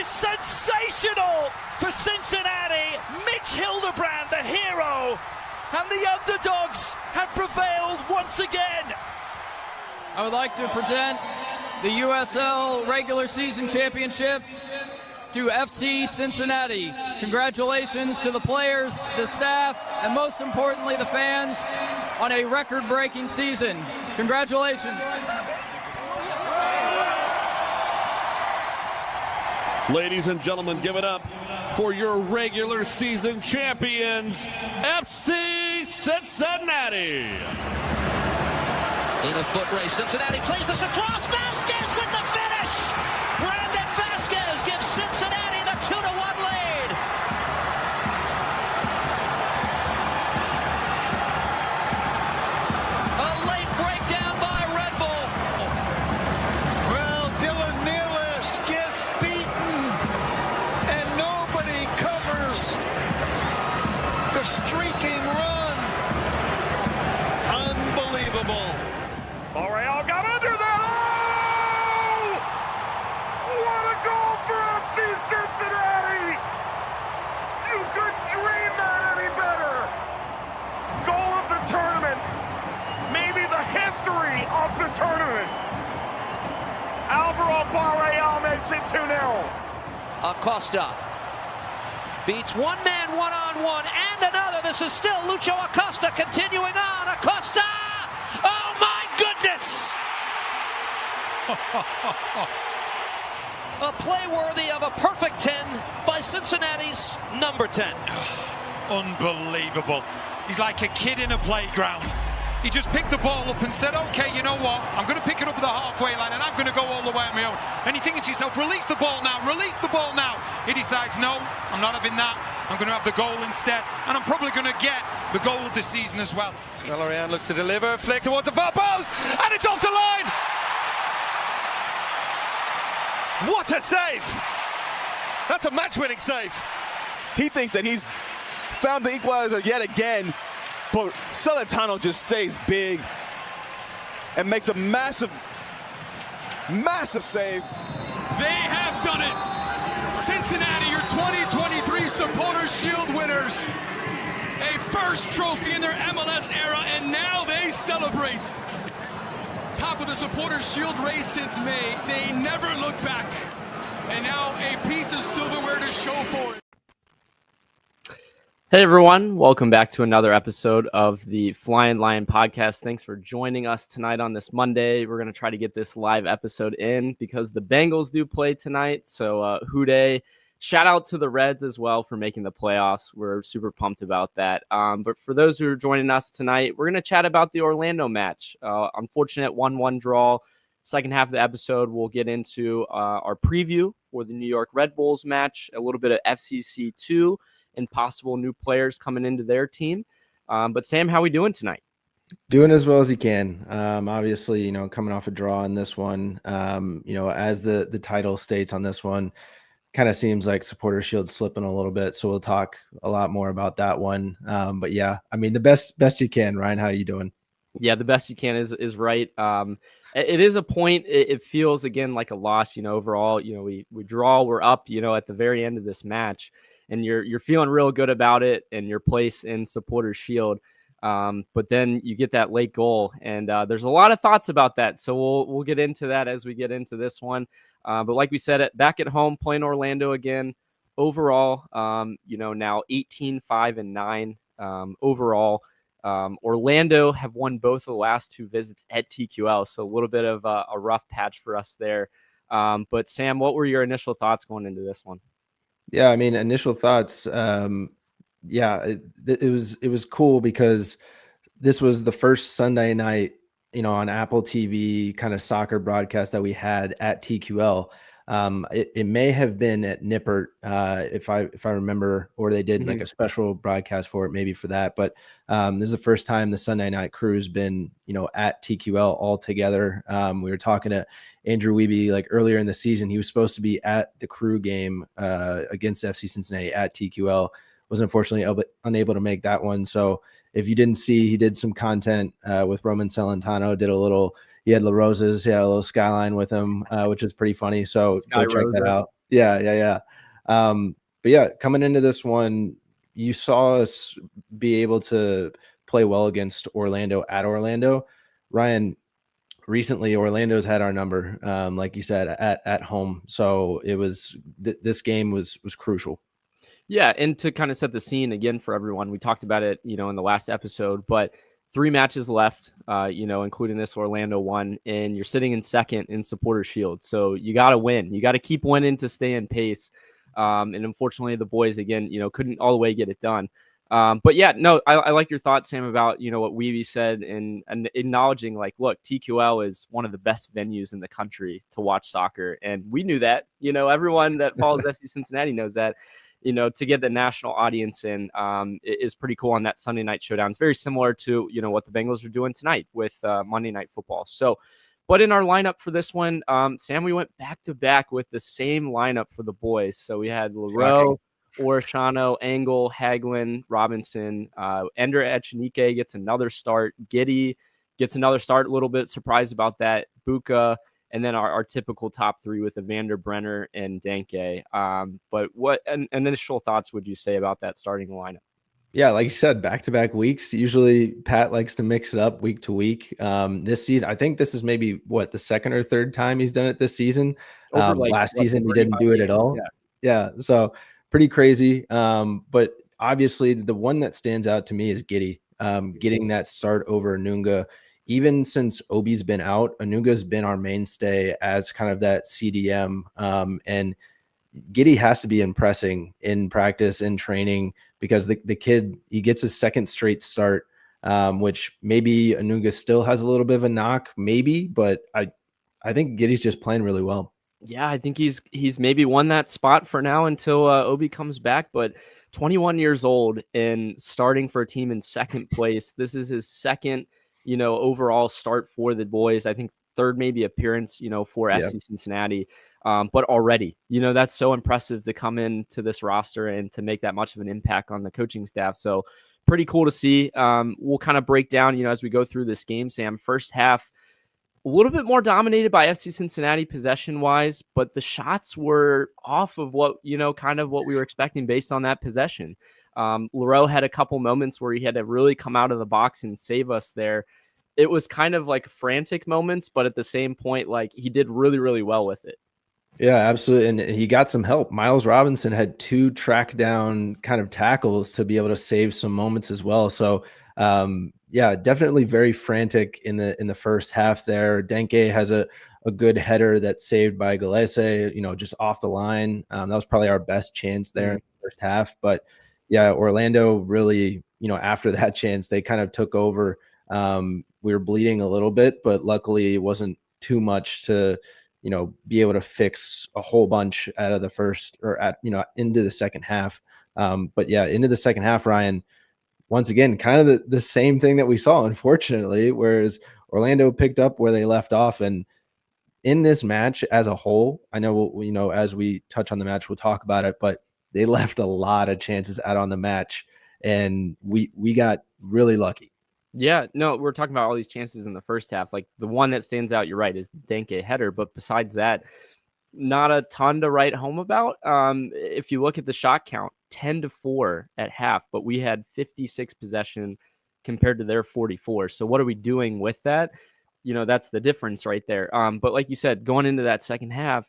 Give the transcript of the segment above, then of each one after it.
is sensational for Cincinnati. Mitch Hildebrand, the hero, and the underdogs have prevailed once again. I would like to present the USL regular season championship to FC Cincinnati. Congratulations to the players, the staff, and most importantly, the fans on a record-breaking season. Congratulations. Ladies and gentlemen, give it up for your regular season champions, FC Cincinnati. In a foot race, Cincinnati plays this across. Vasquez with the finish. Brandon Vasquez gives Cincinnati the 2-1 lead. A late breakdown by Red Bull. Well, Dylan Nealis gets beaten, and nobody covers the streaking run. Unbelievable. L'Oreal got under that. Oh! What a goal for FC Cincinnati! You couldn't dream that any better. Goal of the tournament. Maybe the history of the tournament. Alvaro Barreal makes it 2-0. Acosta beats one man one-on-one and another. This is still Lucho Acosta continuing on. Acosta! Oh my goodness! A play worthy of a perfect 10 by Cincinnati's number 10. Unbelievable. He's like a kid in a playground. He just picked the ball up and said, okay, you know what? I'm going to pick it up at the halfway line and I'm going to go all the way on my own. And you're thinking to yourself, release the ball now, release the ball now. He decides, no, I'm not having that. I'm going to have the goal instead. And I'm probably going to get the goal of the season as well. Valerian looks to deliver, flick towards the far post, and it's off the line! What a save! That's a match-winning save. He thinks that he's found the equalizer yet again, but Celentano just stays big and makes a massive save. They have done it. Cincinnati, your 2023 Supporters Shield winners. A first trophy in their MLS era, and now they celebrate. Top of the Supporters Shield race since May. They never look back. And now a piece of silverware to show for it. Hey everyone, welcome back to another episode of the Flying Lion podcast. Thanks for joining us tonight on this Monday. We're going to try to get this live episode in because the Bengals do play tonight. So Houday, shout out to the Reds as well for making the playoffs. We're super pumped about that. But for those who are joining us tonight, we're going to chat about the Orlando match. Unfortunate 1-1 draw. Second half of the episode, we'll get into our preview for the New York Red Bulls match, a little bit of FCC2, and possible new players coming into their team. But Sam, how are we doing tonight? Doing as well as you can. Obviously, coming off a draw in this one, as the title states on this one, kind of seems like Supporter Shield slipping a little bit. So we'll talk a lot more about that one. But yeah, I mean, the best you can. Ryan, how are you doing? Yeah, the best you can is right. It is a point. It feels again like a loss, overall, we draw, we're up, at the very end of this match. And you're feeling real good about it and your place in Supporters Shield. But then you get that late goal, and there's a lot of thoughts about that. So we'll get into that as we get into this one. But like we said, back at home playing Orlando again. Overall, now 18-5-9 overall. Orlando have won both of the last two visits at TQL, so a little bit of a rough patch for us there. But Sam, what were your initial thoughts going into this one? Yeah, I mean, initial thoughts. It was cool because this was the first Sunday night, on Apple TV kind of soccer broadcast that we had at TQL. It may have been at Nippert, if I remember, or they did like a special broadcast for it, maybe for that. But this is the first time the Sunday night crew's been, at TQL all together. We were talking to Andrew Wiebe like earlier in the season. He was supposed to be at the crew game against FC Cincinnati at TQL. Was unfortunately unable to make that one. So if you didn't see, he did some content with Roman Celentano. He had La Rosa's, he had a little skyline with him, which was pretty funny. So go check that out. Yeah. But yeah, coming into this one, you saw us be able to play well against Orlando at Orlando. Ryan, recently Orlando's had our number, like you said, at home. So it was this game was crucial. Yeah, and to kind of set the scene again for everyone, we talked about it, in the last episode, but 3 matches left, including this Orlando one, and you're sitting in second in Supporter Shield. So you got to win. You got to keep winning to stay in pace. And unfortunately, the boys, again, couldn't all the way get it done. But yeah, no, I like your thoughts, Sam, about, what Weeby said and acknowledging, like, look, TQL is one of the best venues in the country to watch soccer. And we knew that, everyone that follows FC Cincinnati knows that. To get the national audience in is pretty cool on that Sunday night showdown. It's very similar to, what the Bengals are doing tonight with Monday Night Football. So, but in our lineup for this one, Sam, we went back to back with the same lineup for the boys. So we had Leroux, Orishano, Engel, Hagelin, Robinson, Ender Echenike gets another start. Giddy gets another start. A little bit surprised about that. Bucha. And then our typical top 3 with Evander Brenner and Danke. But what initial thoughts would you say about that starting lineup? Yeah, like you said, back-to-back weeks. Usually Pat likes to mix it up week to week. This season, I think this is maybe the second or third time he's done it this season. Last season he didn't do it at all. Yeah. So pretty crazy. But obviously the one that stands out to me is Giddy. Getting that start over Nunga. Even since Obi's been out, Anunga's been our mainstay as kind of that CDM. And Giddy has to be impressing in practice and training because the kid, he gets his second straight start, which maybe Anunga still has a little bit of a knock, maybe, but I think Giddy's just playing really well. Yeah, I think he's maybe won that spot for now until Obi comes back, but 21 years old and starting for a team in second place. This is his second overall start for the boys. I think third maybe appearance, for FC Cincinnati. But already, that's so impressive to come into this roster and to make that much of an impact on the coaching staff. So pretty cool to see. We'll kind of break down, as we go through this game, Sam. First half, a little bit more dominated by FC Cincinnati possession-wise, but the shots were off of what, kind of what we were expecting based on that possession. Leroux had a couple moments where he had to really come out of the box and save us there. It was kind of like frantic moments, but at the same point, like he did really, really well with it. Yeah, absolutely. And he got some help. Miles Robinson had 2 track down kind of tackles to be able to save some moments as well. So yeah, definitely very frantic in the first half there. Danke has a good header that's saved by Gillespie, just off the line. That was probably our best chance there in the first half. But yeah, Orlando really, after that chance, they kind of took over. We were bleeding a little bit, but luckily it wasn't too much to, be able to fix a whole bunch out of the first or into the second half. But yeah, into the second half, Ryan, once again, kind of the same thing that we saw, unfortunately, whereas Orlando picked up where they left off. And in this match as a whole, I know, as we touch on the match, we'll talk about it, but they left a lot of chances out on the match and we got really lucky. Yeah, no, we're talking about all these chances in the first half. Like the one that stands out, you're right, is Danke header. But besides that, not a ton to write home about. If you look at the shot count, 10-4 at half, but we had 56 possession compared to their 44. So what are we doing with that? That's the difference right there. But like you said, going into that second half,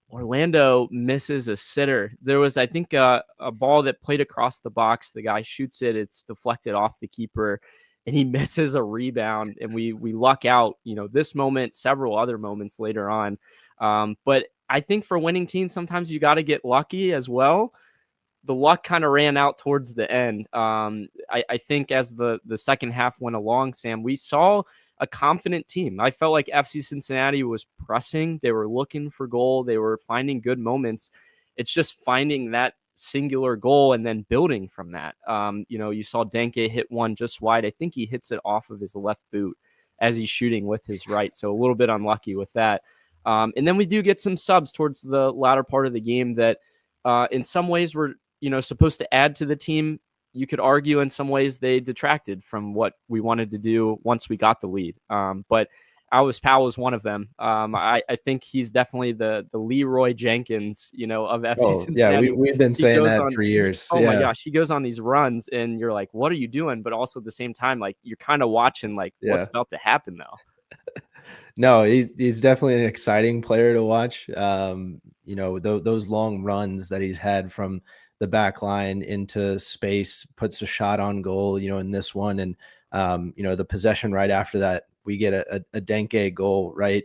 Orlando misses a sitter. There was, I think, a ball that played across the box. The guy shoots it. It's deflected off the keeper. And he misses a rebound, and we luck out, this moment, several other moments later on. But I think for winning teams, sometimes you got to get lucky as well. The luck kind of ran out towards the end. I think as the second half went along, Sam, we saw a confident team. I felt like FC Cincinnati was pressing. They were looking for goal. They were finding good moments. It's just finding that singular goal and then building from that. You saw Danke hit one just wide. I think he hits it off of his left boot as he's shooting with his right. So a little bit unlucky with that. And then we do get some subs towards the latter part of the game that in some ways were, supposed to add to the team. You could argue in some ways they detracted from what we wanted to do once we got the lead. But Alvis Powell is one of them. I think he's definitely the Leroy Jenkins, of FC Oh, yeah, Cincinnati. we've been saying that for years. Oh my gosh, he goes on these runs, and you're like, what are you doing? But also at the same time, like you're kind of watching like what's about to happen though. No, he's definitely an exciting player to watch. Those long runs that he's had from the back line into space, puts a shot on goal, in this one. And, the possession right after that, we get a Denke goal, right?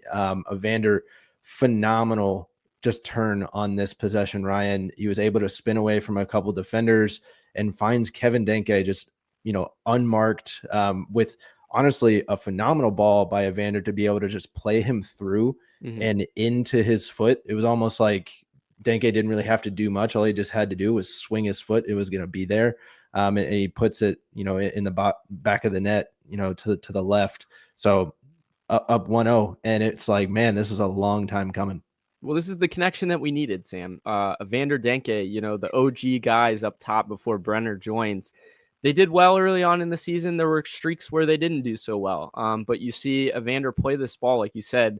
Evander, phenomenal just turn on this possession, Ryan. He was able to spin away from a couple defenders and finds Kevin Denke just, unmarked with honestly a phenomenal ball by Evander to be able to just play him through and into his foot. It was almost like Denke didn't really have to do much. All he just had to do was swing his foot. It was going to be there. And he puts it, in the back of the net, to the left. So up 1-0. And it's like, man, this is a long time coming. Well, this is the connection that we needed, Sam. Evander Denke, the OG guys up top before Brenner joins. They did well early on in the season. There were streaks where they didn't do so well. But you see Evander play this ball, like you said.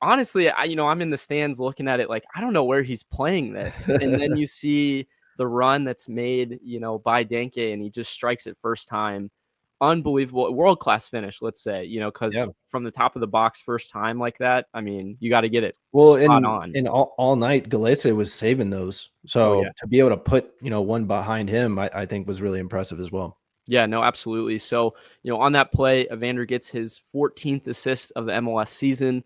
Honestly, I'm in the stands looking at it like, I don't know where he's playing this. And then you see the run that's made, by Denke, and he just strikes it first time. Unbelievable. World-class finish, let's say, because from the top of the box first time like that, I mean, you got to get it spot on. And all night, Galese was saving those. So to be able to put, one behind him, I think was really impressive as well. Yeah, no, absolutely. So, on that play, Evander gets his 14th assist of the MLS season.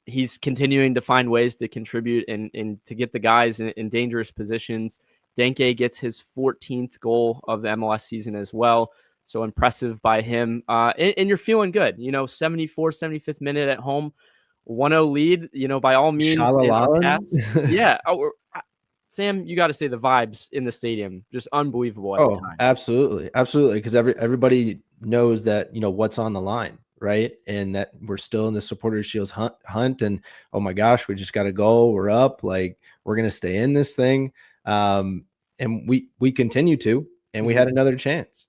He's continuing to find ways to contribute and to get the guys in dangerous positions. Denke gets his 14th goal of the MLS season as well. So impressive by him. And you're feeling good, 74, 75th minute at home, 1-0 lead, by all means. Yeah. Sam, you got to say the vibes in the stadium, just unbelievable at the time. Absolutely. Absolutely. Because everybody knows that, what's on the line, right? And that we're still in the Supporters Shield hunt. And, oh my gosh, we just got to go. We're up. Like, we're going to stay in this thing. And we continue to, and we had another chance.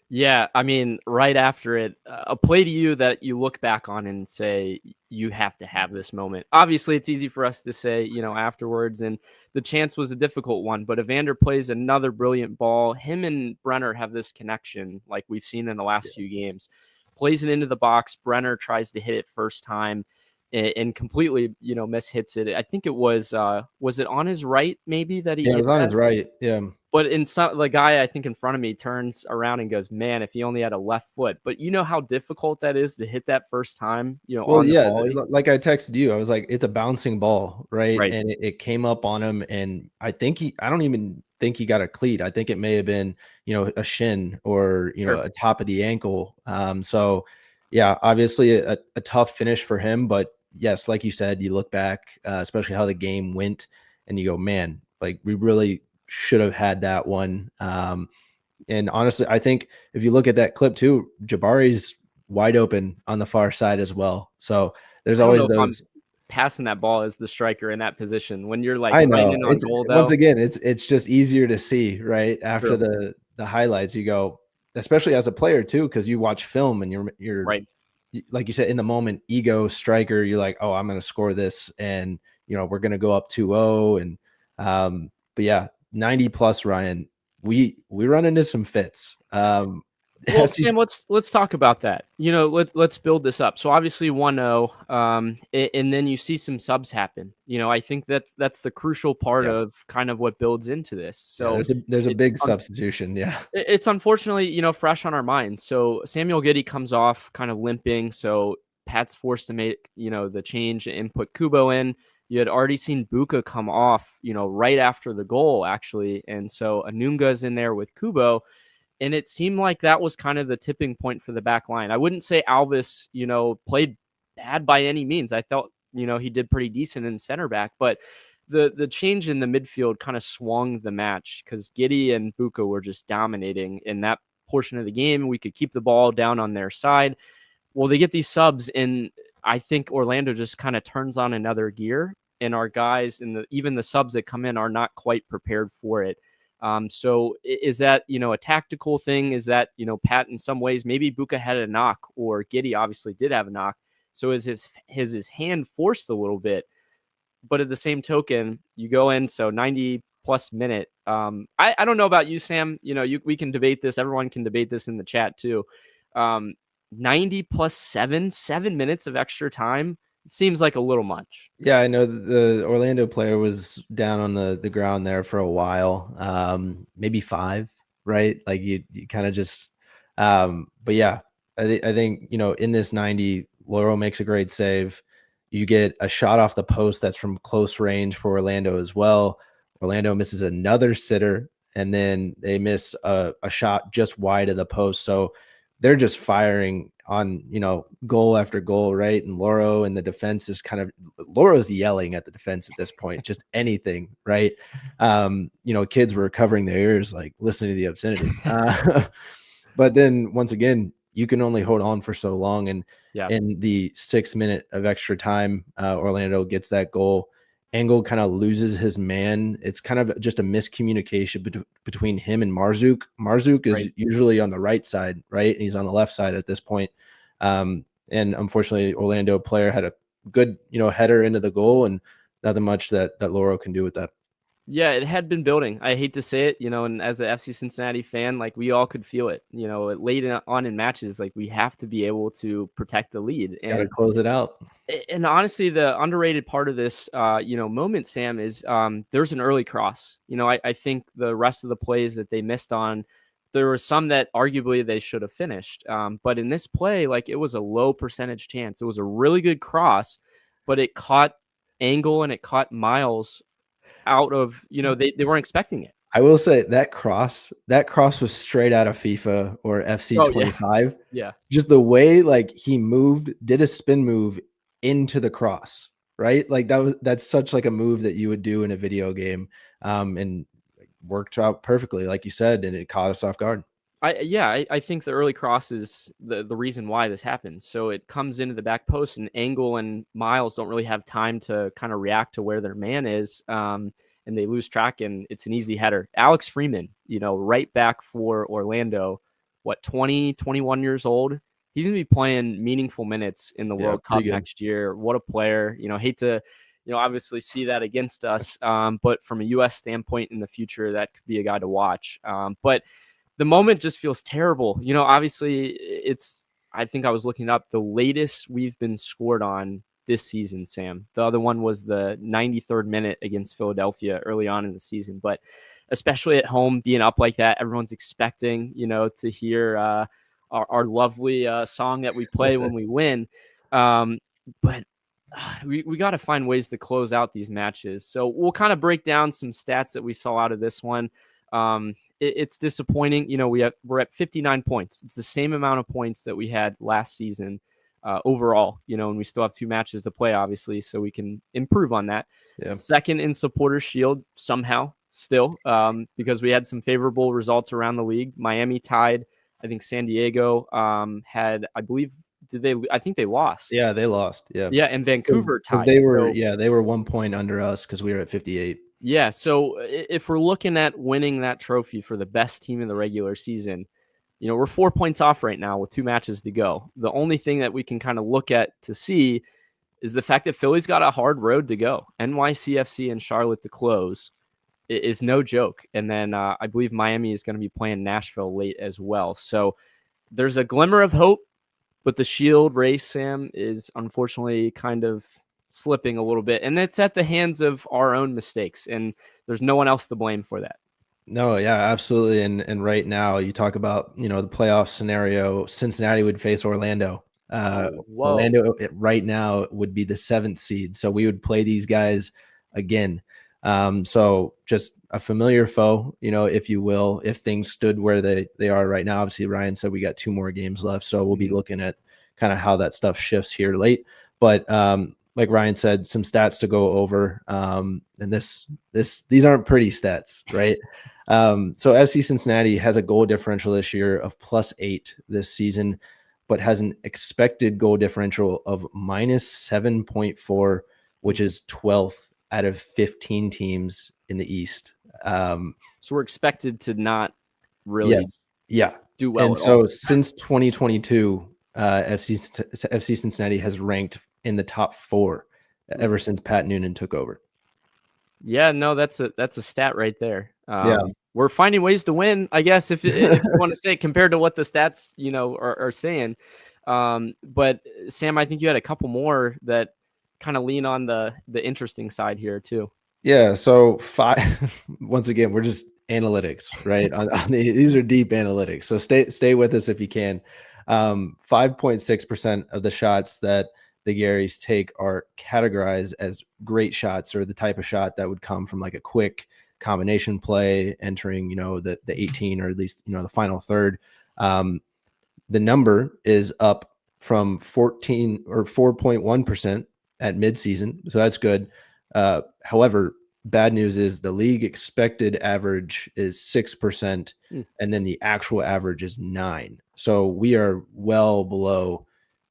Yeah, I mean, right after it, a play to you that you look back on and say, you have to have this moment. Obviously, it's easy for us to say, afterwards, and the chance was a difficult one, but Evander plays another brilliant ball. Him and Brenner have this connection like we've seen in the last few games. Plays it into the box. Brenner tries to hit it first time and completely, mishits it. I think it was it on his right maybe that he hit it was on his right, yeah. But the guy I think in front of me turns around and goes, man, if he only had a left foot. But you know how difficult that is to hit that first time, Well, yeah, like I texted you, I was like, it's a bouncing ball, right? And it came up on him, and I don't even think he got a cleat. I think it may have been, a shin or, a top of the ankle. So, yeah, obviously a tough finish for him. But, yes, like you said, you look back, especially how the game went, and you go, man, like we really – should have had that one. And honestly, I think if you look at that clip too, Jabari's wide open on the far side as well. So there's always those passing that ball as the striker in that position when you're like, I know on goal, once again, it's just easier to see right after the highlights. You go, especially as a player too, because you watch film and you're right. Like you said, in the moment, ego striker, you're like, oh, I'm going to score this. And, we're going to go up 2-0. And, but yeah, 90 plus, Ryan, we run into some fits. Well, Sam, let's talk about that. Let's build this up. So obviously 1-0, and then you see some subs happen. I think that's the crucial part of kind of what builds into this. So there's a big substitution. Yeah, it's unfortunately fresh on our minds. So Samuel Giddey comes off kind of limping. So Pat's forced to make the change and put Kubo in. You had already seen Bucha come off, right after the goal, actually. And so Anunga's in there with Kubo. And it seemed like that was kind of the tipping point for the back line. I wouldn't say Alvis, played bad by any means. I felt, he did pretty decent in center back. But the change in the midfield kind of swung the match because Giddey and Bucha were just dominating in that portion of the game. We could keep the ball down on their side. Well, they get these subs, and I think Orlando just kind of turns on another gear, and our guys and even the subs that come in are not quite prepared for it. So is that, a tactical thing? Is that, Pat in some ways, maybe Bucha had a knock, or Giddey obviously did have a knock. So is his hand forced a little bit? But at the same token, you go in, so 90 plus minute. I don't know about you, Sam. We can debate this. Everyone can debate this in the chat too. 90 plus 7 minutes of extra time. It seems like a little much. Yeah, I know the Orlando player was down on the ground there for a while, maybe 5, right? Like you kind of just, but yeah, I think, in this 90, Loro makes a great save. You get a shot off the post that's from close range for Orlando as well. Orlando misses another sitter, and then they miss a shot just wide of the post. So they're just firing on, goal after goal, right? And Loro and the defense is Loro's yelling at the defense at this point, just anything, right? Kids were covering their ears, like listening to the obscenities. But then once again, you can only hold on for so long. And in the 6 minute of extra time, Orlando gets that goal. Engel kind of loses his man. It's kind of just a miscommunication between him and Marzuk. Marzuk is usually on the right side, right? And he's on the left side at this point. And unfortunately, Orlando player had a good, header into the goal, and nothing much that Loro can do with that. Yeah, it had been building. I hate to say it, and as a FC Cincinnati fan, like we all could feel it. Late on in matches, like we have to be able to protect the lead and gotta close it out. And honestly, the underrated part of this, moment, Sam, is there's an early cross. I think the rest of the plays that they missed on, there were some that arguably they should have finished. But in this play, like it was a low percentage chance. It was a really good cross, but it caught Engel and it caught Miles out of, they weren't expecting it. I will say that cross was straight out of FIFA or FC 25. Yeah. Just the way like he did a spin move into the cross, right? Like that's such like a move that you would do in a video game, and worked out perfectly, like you said, and it caught us off guard. I think the early cross is the reason why this happens. So it comes into the back post, and Engel and Miles don't really have time to kind of react to where their man is, and they lose track, and it's an easy header. Alex Freeman, right back for Orlando, 21 years old. He's going to be playing meaningful minutes in the World Cup next year. What a player. Hate to, obviously see that against us, but from a U.S. standpoint in the future, that could be a guy to watch. But the moment just feels terrible. Obviously I think I was looking up the latest we've been scored on this season, Sam. The other one was the 93rd minute against Philadelphia early on in the season. But especially at home, being up like that, everyone's expecting, to hear our lovely song that we play when we win. But we got to find ways to close out these matches. So we'll kind of break down some stats that we saw out of this one. It's disappointing. We're at 59 points. It's the same amount of points that we had last season overall, and we still have 2 matches to play, obviously, so we can improve on that. Yeah. Second in Supporters Shield somehow still, because we had some favorable results around the league. Miami tied. I think San Diego had, I believe, I think they lost. Yeah, they lost. Yeah. Yeah, and Vancouver tied. They were 1 point under us because we were at 58. Yeah, so if we're looking at winning that trophy for the best team in the regular season, we're 4 points off right now with 2 matches to go. The only thing that we can kind of look at to see is the fact that Philly's got a hard road to go. NYCFC and Charlotte to close is no joke. And then I believe Miami is going to be playing Nashville late as well. So there's a glimmer of hope, but the Shield race, Sam, is unfortunately kind of slipping a little bit, and it's at the hands of our own mistakes, and there's no one else to blame for that. No, yeah, absolutely. And right now you talk about, the playoff scenario, Cincinnati would face Orlando. Orlando right now would be the 7th seed. So we would play these guys again. So just a familiar foe, if you will, if things stood where they are right now. Obviously, Ryan said we got 2 more games left. So we'll be looking at kind of how that stuff shifts here late. But like Ryan said, some stats to go over. And these aren't pretty stats, right? So FC Cincinnati has a goal differential this year of +8 this season, but has an expected goal differential of -7.4, which is 12th out of 15 teams in the East. So we're expected to not really do well. And at so all. Since 2022, FC Cincinnati has ranked in the top 4 ever since Pat Noonan took over. Yeah, no, that's a stat right there. Yeah. We're finding ways to win, I guess, if you want to say, compared to what the stats, are saying. But Sam, I think you had a couple more that kind of lean on the interesting side here too. Yeah. So once again, we're just analytics, right? These are deep analytics. So stay with us if you can. 5.6% of the shots that the Garys take are categorized as great shots, or the type of shot that would come from like a quick combination play entering, the 18, or at least, the final third. The number is up from 14 or 4.1% at midseason. So that's good. However, bad news is the league expected average is 6%, and then the actual average is 9. So we are well below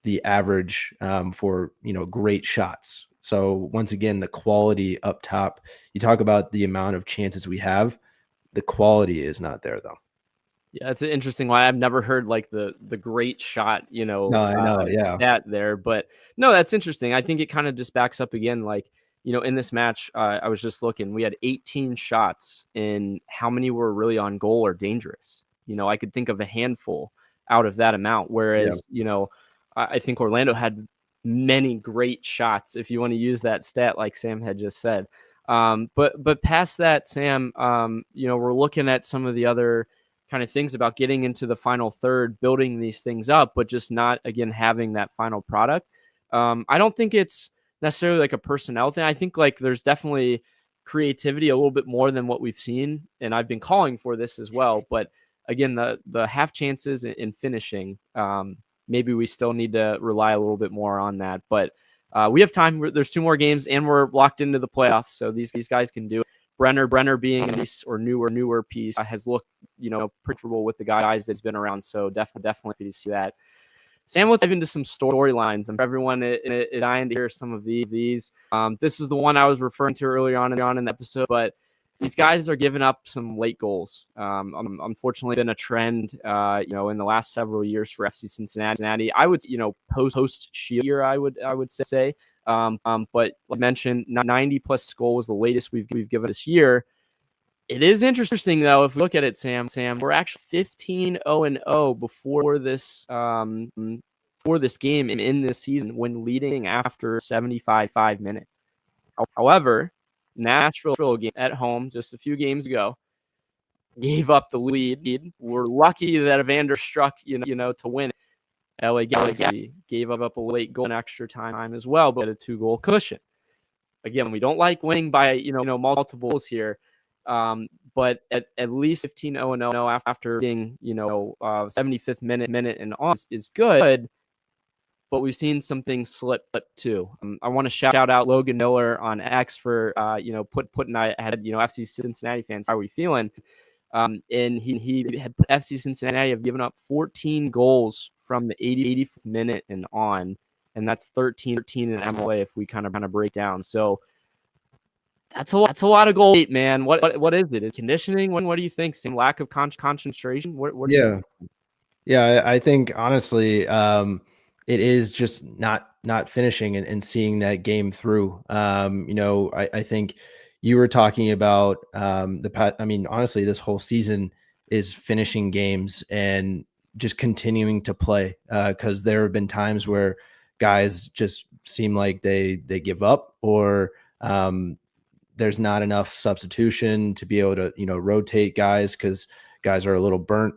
the average for, great shots. So once again, the quality up top, you talk about the amount of chances we have, the quality is not there though. Yeah, it's an interesting one. I've never heard like the great shot, No, I know, yeah. stat there, but no, that's interesting. I think it kind of just backs up again, like, in this match, I was just looking, we had 18 shots, and how many were really on goal or dangerous? I could think of a handful out of that amount, whereas, I think Orlando had many great shots, if you want to use that stat, like Sam had just said. But past that, Sam, we're looking at some of the other kind of things about getting into the final third, building these things up, but just not, again, having that final product. I don't think it's necessarily like a personnel thing. I think like there's definitely creativity a little bit more than what we've seen, and I've been calling for this as well. But again, the half chances in finishing, maybe we still need to rely a little bit more on that. But we have time. There's 2 more games, and we're locked into the playoffs, so these guys can do it. Brenner being a nice or newer piece has looked, preferable with the guys that's been around. So definitely to see that. Sam, let's dive into some storylines. And for everyone is dying to hear some of these. This is the one I was referring to earlier on in the episode, but these guys are giving up some late goals. Unfortunately, been a trend, in the last several years for FC Cincinnati. I would, post Shield year, I would say. But like I mentioned, 90+ goal was the latest we've given this year. It is interesting though, if we look at it, Sam, we're actually 15-0-0 before this game in this season when leading after 75 minutes. However, Nashville game at home just a few games ago gave up the lead. We're lucky that Evander struck, to win. LA Galaxy gave up a late goal in extra time as well, but a 2-goal cushion. Again, we don't like winning by multiples here. But at least 15-0-0 after being 75th minute and on is good. But we've seen some things slip too. I want to shout out Logan Miller on X for putting ahead FC Cincinnati fans. How are we feeling? And he had FC Cincinnati have given up 14 goals from the 85th minute and on, and that's 13 in MLA if we kind of break down. So that's a lot of goals, man. What is it? Is conditioning? What do you think? Some lack of concentration? What do you think? Yeah. I think honestly, it is just not finishing and seeing that game through. I think you were talking about honestly, this whole season is finishing games and just continuing to play, because there have been times where guys just seem like they give up, or there's not enough substitution to be able to rotate guys because guys are a little burnt.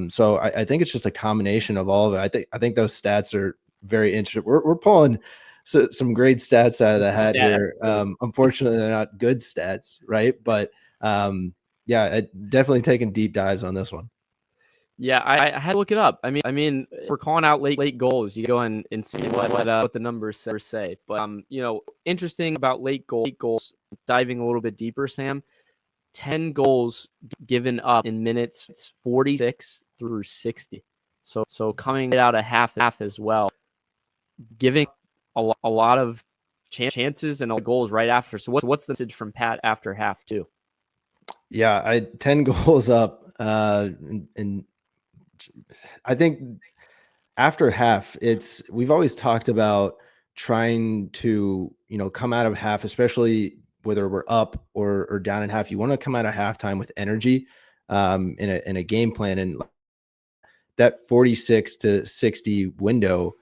So I think it's just a combination of all of it. I think those stats are very interesting. We're pulling some great stats out of the hat here. Unfortunately, they're not good stats, right? But definitely taking deep dives on this one. Yeah, I had to look it up. I mean, we're calling out late goals. You go and see what the numbers say. But interesting about late goals. Diving a little bit deeper, Sam. 10 goals given up in minutes 46 through 60. So coming out a half as well, giving a lot of chances and goals right after. So what's the message from Pat after half too? Yeah, 10 goals up, and I think after half, we've always talked about trying to, come out of half, especially whether we're up or down in half. You want to come out of halftime with energy, in a game plan. And that 46 to 60 window,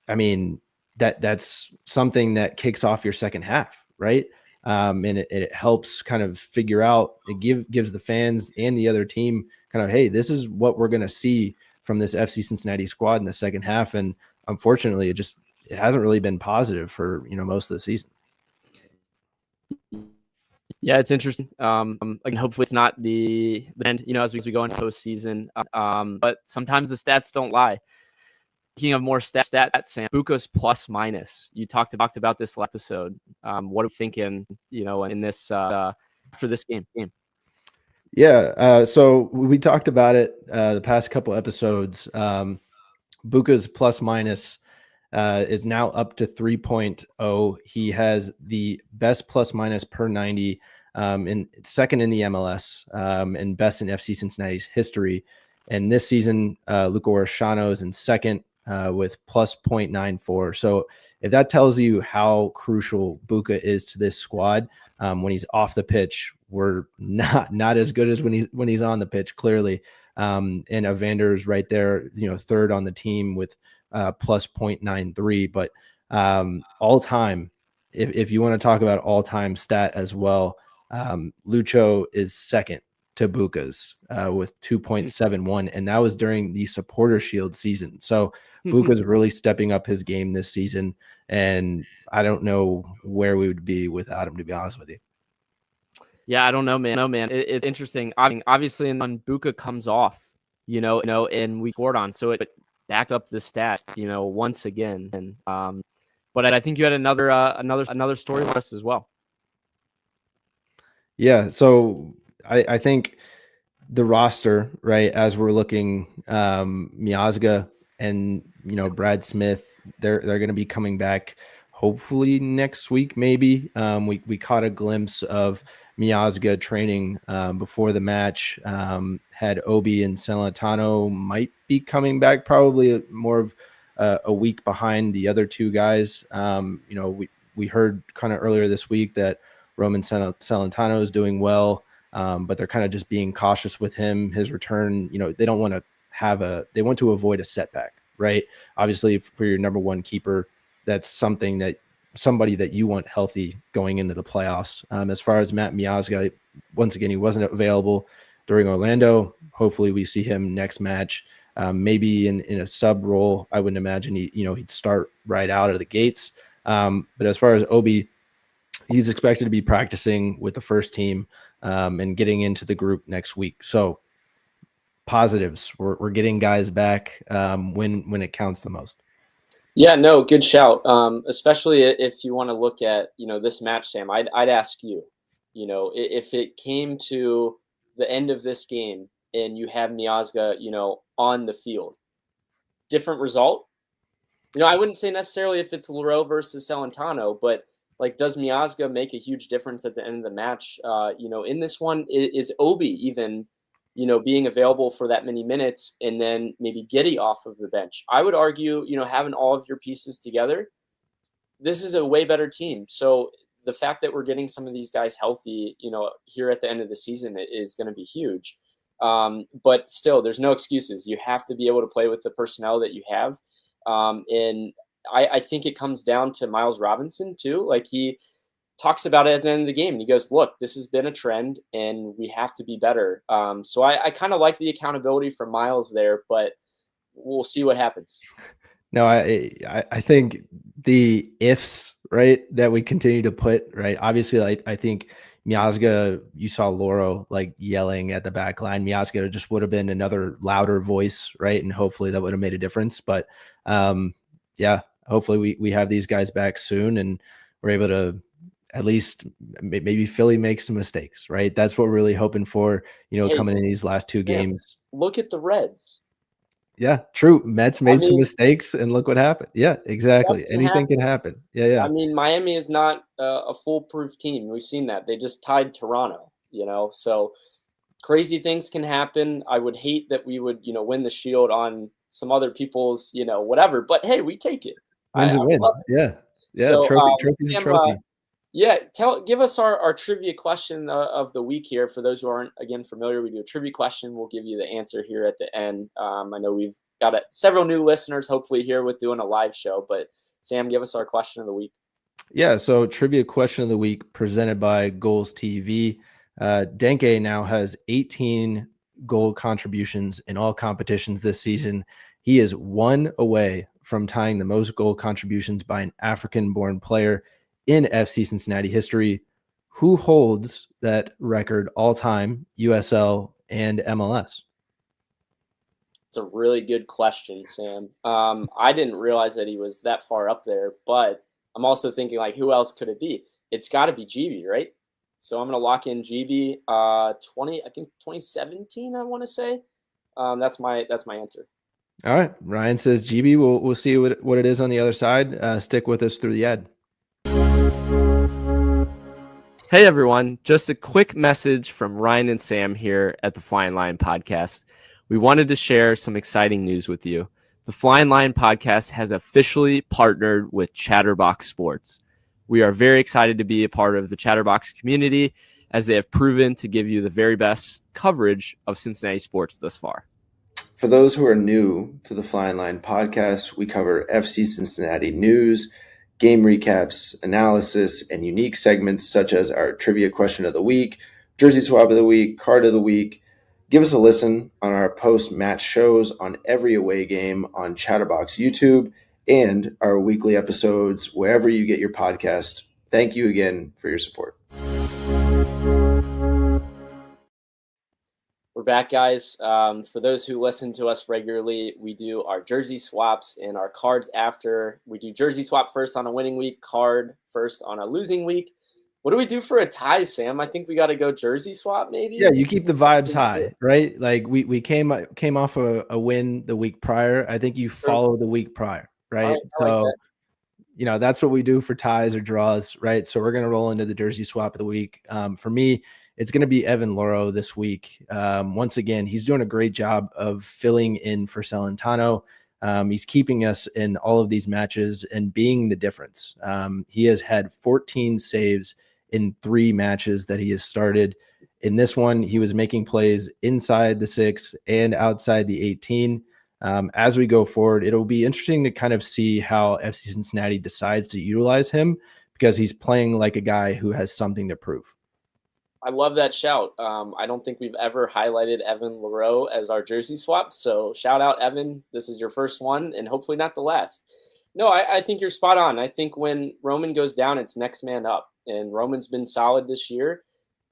I mean, that's something that kicks off your second half, right? And it helps kind of figure out, gives the fans and the other team kind of, hey, this is what we're going to see from this FC Cincinnati squad in the second half. And unfortunately, it hasn't really been positive for, most of the season. Yeah, it's interesting. Again, hopefully it's not the end, as we go into postseason. But sometimes the stats don't lie. Speaking of more stats, Sam, Bucha's plus minus. You talked about this episode. What are you thinking, in this after this game? Yeah. So we talked about it the past couple episodes. Bucha's plus minus is now up to 3.0. He has the best plus minus per 90, in second in the MLS, and best in FC Cincinnati's history. And this season, Luca Orshano is in second with plus 0.94. So if that tells you how crucial Bucha is to this squad, when he's off the pitch, we're not as good as when he's on the pitch, clearly. And Evander's right there, third on the team with plus 0.93. But all time, if you want to talk about all time stat as well, Lucho is second to Bucha's with 2.71, and that was during the Supporter Shield season. So Bucha's really stepping up his game this season, and I don't know where we would be without him, to be honest with you. Yeah, I don't know, man. It's interesting. I mean, obviously, when Bucha comes off, and we scored on, so it backed up the stats, once again. And but I think you had another story for us as well. Yeah, so I think the roster, right, as we're looking, Miazga and Brad Smith, they're going to be coming back hopefully next week, maybe. We caught a glimpse of Miazga training before the match. Had Obi and Celentano might be coming back, probably more of a week behind the other two guys. We heard kind of earlier this week that Roman Celentano is doing well, but they're kind of just being cautious with him. His return, they don't want to they want to avoid a setback, right? Obviously, for your number one keeper, that's somebody that you want healthy going into the playoffs. As far as Matt Miazga, once again, he wasn't available during Orlando. Hopefully we see him next match, maybe in a sub role. I wouldn't imagine he'd start right out of the gates. But as far as Obi, he's expected to be practicing with the first team and getting into the group next week. So positives, we're getting guys back when it counts the most. Yeah, no, good shout. Especially if you want to look at, this match, Sam, I'd ask you, if it came to the end of this game and you have Miazga, on the field, different result. I wouldn't say necessarily if it's Leroux versus Celentano, but like, does Miazga make a huge difference at the end of the match? In this one, is Obi even, being available for that many minutes, and then maybe Giddey off of the bench? I would argue, having all of your pieces together, this is a way better team. So the fact that we're getting some of these guys healthy, here at the end of the season is going to be huge. But still, there's no excuses. You have to be able to play with the personnel that you have. And I think it comes down to Miles Robinson too. Like, he talks about it at the end of the game, and he goes, look, this has been a trend and we have to be better. So I kind of like the accountability from Miles there, but we'll see what happens. No, I think the ifs, right, that we continue to put, right, obviously, I think Miazga, you saw Loro like yelling at the back line. Miazga just would have been another louder voice, right, and hopefully that would have made a difference. But yeah, hopefully we have these guys back soon and we're able to at least maybe Philly makes some mistakes, right? That's what we're really hoping for, coming in these last two games. Look at the Reds. Yeah, true. Mets made some mistakes and look what happened. Yeah, exactly. Anything can happen. Yeah. I mean, Miami is not a foolproof team. We've seen that. They just tied Toronto, so crazy things can happen. I would hate that we would, win the Shield on some other people's, whatever. But hey, we take it. Win's a win. Yeah. So, Trophy's a Sam, trophy. give us our trivia question of the week here. For those who aren't, again, familiar, we do a trivia question. We'll give you the answer here at the end. I know we've got several new listeners, hopefully, here with doing a live show. But, Sam, give us our question of the week. Yeah, so trivia question of the week presented by Goals TV. Denke now has 18 goal contributions in all competitions this season. He is 1 away from tying the most goal contributions by an African-born player in FC Cincinnati history. Who holds that record all-time, USL and MLS? It's a really good question, Sam. I didn't realize that he was that far up there, but I'm also thinking, like, who else could it be? It's got to be GB, right? So I'm going to lock in GB. 2017, I want to say. That's my answer. All right. Ryan says GB. We'll see what it is on the other side. Stick with us through the ad. Hey, everyone. Just a quick message from Ryan and Sam here at the Flying Lion Podcast. We wanted to share some exciting news with you. The Flying Lion Podcast has officially partnered with Chatterbox Sports. We are very excited to be a part of the Chatterbox community, as they have proven to give you the very best coverage of Cincinnati sports thus far. For those who are new to the Flying Line Podcast, we cover FC Cincinnati news, game recaps, analysis, and unique segments such as our trivia question of the week, jersey swap of the week, card of the week. Give us a listen on our post-match shows on every away game on Chatterbox YouTube and our weekly episodes wherever you get your podcast. Thank you again for your support. We're back, guys. For those who listen to us regularly, we do our jersey swaps and our cards after. We do jersey swap first on a winning week, card first on a losing week. What do we do for a tie, Sam? I think we got to go jersey swap, maybe. Yeah, you keep the vibes high, right? Like we came off a win the week prior. I think you follow the week prior, right? So, that's what we do for ties or draws, right? So we're gonna roll into the jersey swap of the week. For me, it's gonna be Evan Loro this week. Once again, he's doing a great job of filling in for Celentano. He's keeping us in all of these matches and being the difference. He has had 14 saves in 3 matches that he has started. In this one, he was making plays inside the 6 and outside the 18. As we go forward, it'll be interesting to kind of see how FC Cincinnati decides to utilize him, because he's playing like a guy who has something to prove. I love that shout. I don't think we've ever highlighted Evan Loro as our jersey swap. So shout out, Evan. This is your first one and hopefully not the last. No, I think you're spot on. I think when Roman goes down, it's next man up. And Roman's been solid this year.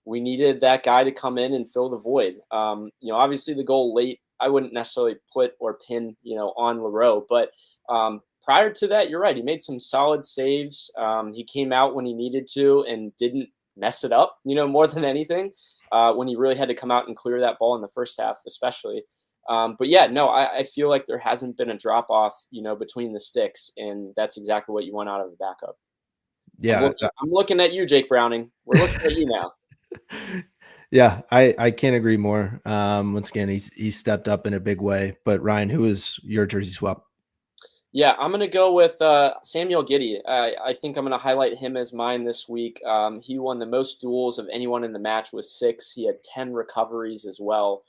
We needed that guy to come in and fill the void. Obviously the goal late, I wouldn't necessarily put or pin, on Loro. But prior to that, you're right. He made some solid saves. He came out when he needed to and didn't mess it up, more than anything, when he really had to come out and clear that ball in the first half, especially. But yeah, no, I feel like there hasn't been a drop off, between the sticks, and that's exactly what you want out of the backup. Yeah. I'm looking at you, Jake Browning. We're looking at you now. Yeah, I can't agree more. Once again, he's stepped up in a big way. But Ryan, who is your jersey swap? Yeah, I'm going to go with Samuel Giddey. I think I'm going to highlight him as mine this week. He won the most duels of anyone in the match with 6. He had 10 recoveries as well.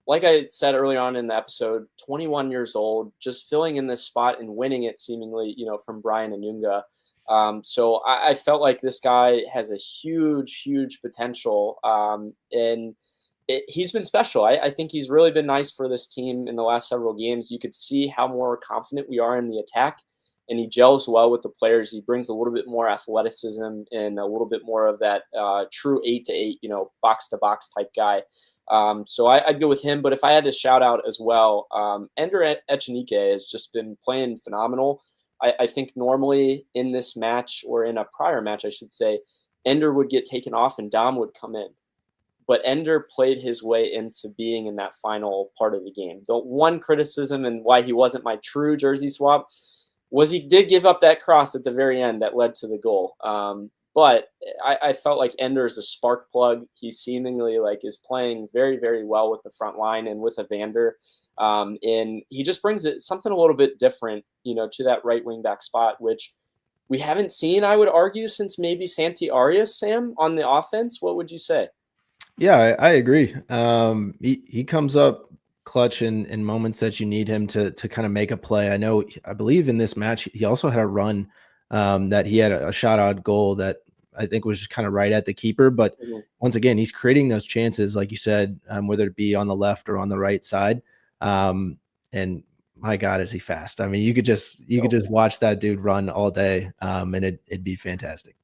Like I said earlier on in the episode, 21 years old, just filling in this spot and winning it seemingly, from Brian Anunga. So I felt like this guy has a huge, huge potential. And he's been special. I think he's really been nice for this team in the last several games. You could see how more confident we are in the attack, and he gels well with the players. He brings a little bit more athleticism and a little bit more of that true 8-to-8, box to box type guy. So I'd go with him. But if I had to shout out as well, Ender Echenike has just been playing phenomenal. I think normally in this match, or in a prior match, I should say, Ender would get taken off and Dom would come in. But Ender played his way into being in that final part of the game. The one criticism and why he wasn't my true jersey swap was he did give up that cross at the very end that led to the goal. But I felt like Ender is a spark plug. He seemingly is playing very, very well with the front line and with Evander. And he just brings it something a little bit different, to that right wing back spot, which we haven't seen, I would argue, since maybe Santi Arias, Sam, on the offense. What would you say? Yeah, I agree. He comes up clutch in moments that you need him to kind of make a play. I believe in this match, he also had a run that he had a shot on goal that I think was just kind of right at the keeper. But once again, he's creating those chances, like you said, whether it be on the left or on the right side. And my God, is he fast? I mean, you could just watch that dude run all day, and it'd be fantastic.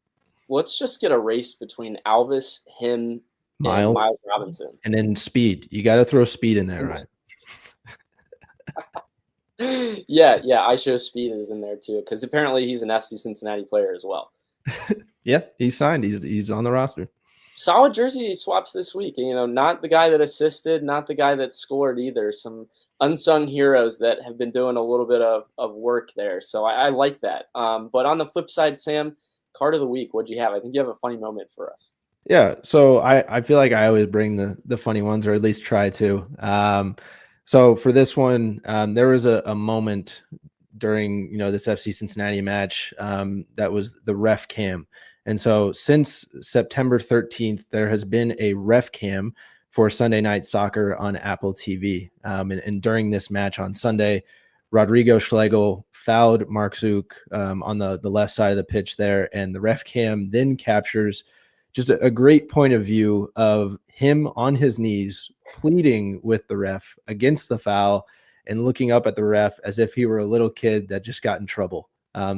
Let's just get a race between Alvis, him, Miles, and Miles Robinson. And then speed. You got to throw speed in there, right? Yeah. I show speed is in there too, because apparently he's an FC Cincinnati player as well. Yeah, he's signed. He's on the roster. Solid jersey swaps this week. Not the guy that assisted, not the guy that scored either. Some unsung heroes that have been doing a little bit of work there. So I like that. But on the flip side, Sam, card of the week, what'd you have? I think you have a funny moment for us. Yeah, so I feel like I always bring the funny ones, or at least try to. So for this one, there was a moment during this FC Cincinnati match that was the ref cam. And so since September 13th, there has been a ref cam for Sunday Night Soccer on Apple TV. And during this match on Sunday, Rodrigo Schlegel fouled Mark Zook on the left side of the pitch there. And the ref cam then captures just a great point of view of him on his knees, pleading with the ref against the foul and looking up at the ref as if he were a little kid that just got in trouble.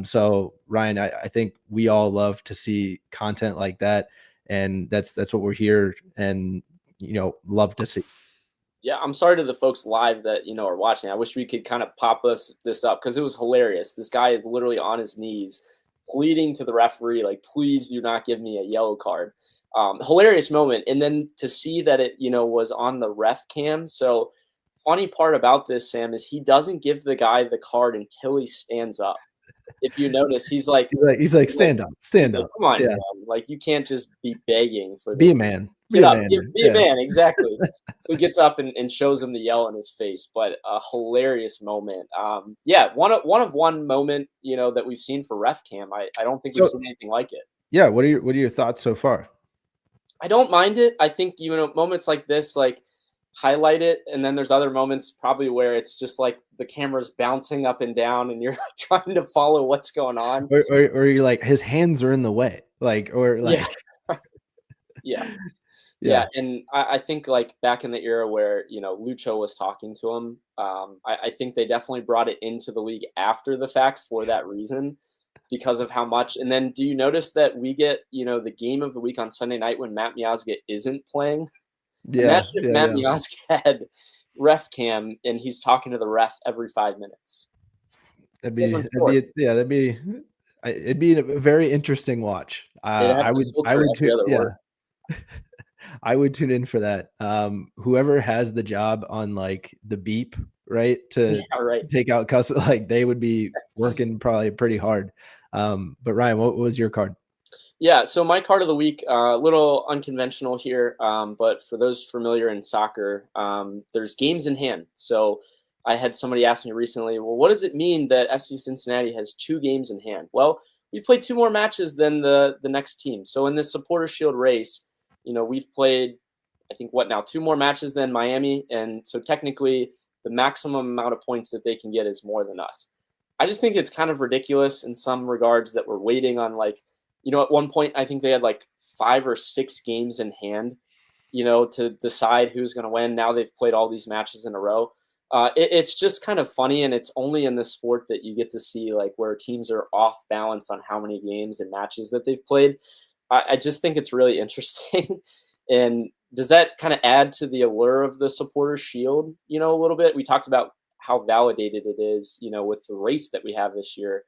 So Ryan, I think we all love to see content like that. And that's what we're here and, love to see. Yeah, I'm sorry to the folks live that, are watching. I wish we could kind of pop this up because it was hilarious. This guy is literally on his knees pleading to the referee, like, please do not give me a yellow card. Hilarious moment. And then to see that it, was on the ref cam. So funny part about this, Sam, is he doesn't give the guy the card until he stands up. If you notice, he's like, stand up. Come on, man. Like, you can't just be begging for this. Be a man. Get up. Be a man. Exactly. So he gets up and shows him the yell in his face, but a hilarious moment. One moment, that we've seen for ref cam. I don't think we've seen anything like it. Yeah. What are your thoughts so far? I don't mind it. I think, moments like this, like, highlight it, and then there's other moments probably where it's just like the camera's bouncing up and down and you're trying to follow what's going on, or you're like, his hands are in the way, yeah. And I think, like, back in the era where Lucho was talking to him, I think they definitely brought it into the league after the fact for that reason, because of how much. And then do you notice that we get the game of the week on Sunday night when Matt Miazga isn't playing? Imagine if Matt Miazga had ref cam and he's talking to the ref every 5 minutes. It'd be a very interesting watch. I would tune in for that. Whoever has the job on, like, the beep, right, to take out custom, like, they would be working probably pretty hard. But Ryan, what was your card? Yeah, so my card of the week, a little unconventional here, but for those familiar in soccer, there's games in hand. So I had somebody ask me recently, well, what does it mean that FC Cincinnati has 2 games in hand? Well, we played 2 more matches than the next team. So in this Supporter Shield race, we've played, I think, 2 more matches than Miami. And so technically the maximum amount of points that they can get is more than us. I just think it's kind of ridiculous in some regards that we're waiting on, like, at one point, I think they had like 5 or 6 games in hand, to decide who's going to win. Now they've played all these matches in a row. It's just kind of funny. And it's only in this sport that you get to see, like, where teams are off balance on how many games and matches that they've played. I just think it's really interesting. And does that kind of add to the allure of the Supporter Shield, a little bit? We talked about how validated it is, with the race that we have this year.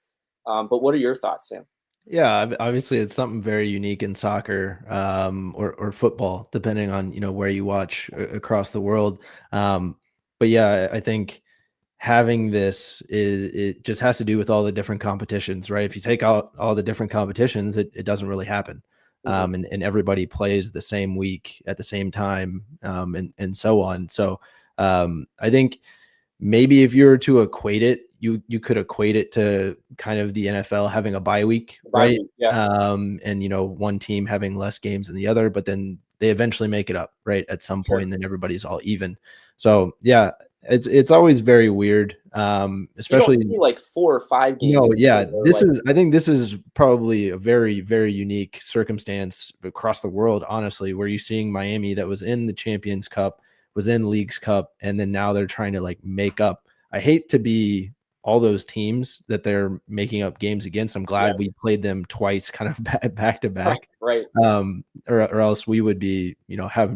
But what are your thoughts, Sam? Yeah, obviously it's something very unique in soccer, or football, depending on, where you watch across the world. But yeah, I think having this it just has to do with all the different competitions, right? If you take out all the different competitions, it doesn't really happen. And everybody plays the same week at the same time, and so on. So I think maybe if you were to equate it, you could equate it to kind of the NFL having a bye week, right? And one team having less games than the other, but then they eventually make it up, right, at some point, and then everybody's all even. So yeah, it's always very weird, especially you don't see like 4 or 5 games. No, yeah, I think this is probably a very, very unique circumstance across the world, honestly, where you're seeing Miami that was in the Champions Cup, was in Leagues Cup, and then now they're trying to like make up. I hate to be all those teams that they're making up games against. I'm glad we played them twice, kind of back to back, right? Or else we would be,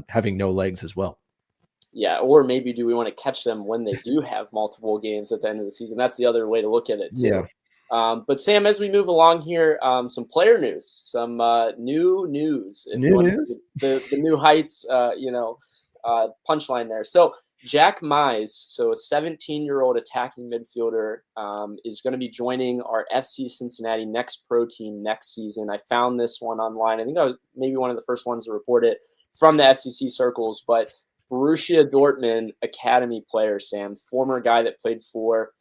having no legs as well. Yeah, or maybe do we want to catch them when they do have multiple games at the end of the season? That's the other way to look at it too. Yeah. But Sam, as we move along here, some player news, some new news. The new heights, punchline there. So Jack Mize, so a 17-year-old attacking midfielder, is going to be joining our FC Cincinnati next pro team next season. I found this one online. I think I was maybe one of the first ones to report it from the FCC circles, but Borussia Dortmund academy player, Sam, former guy that played for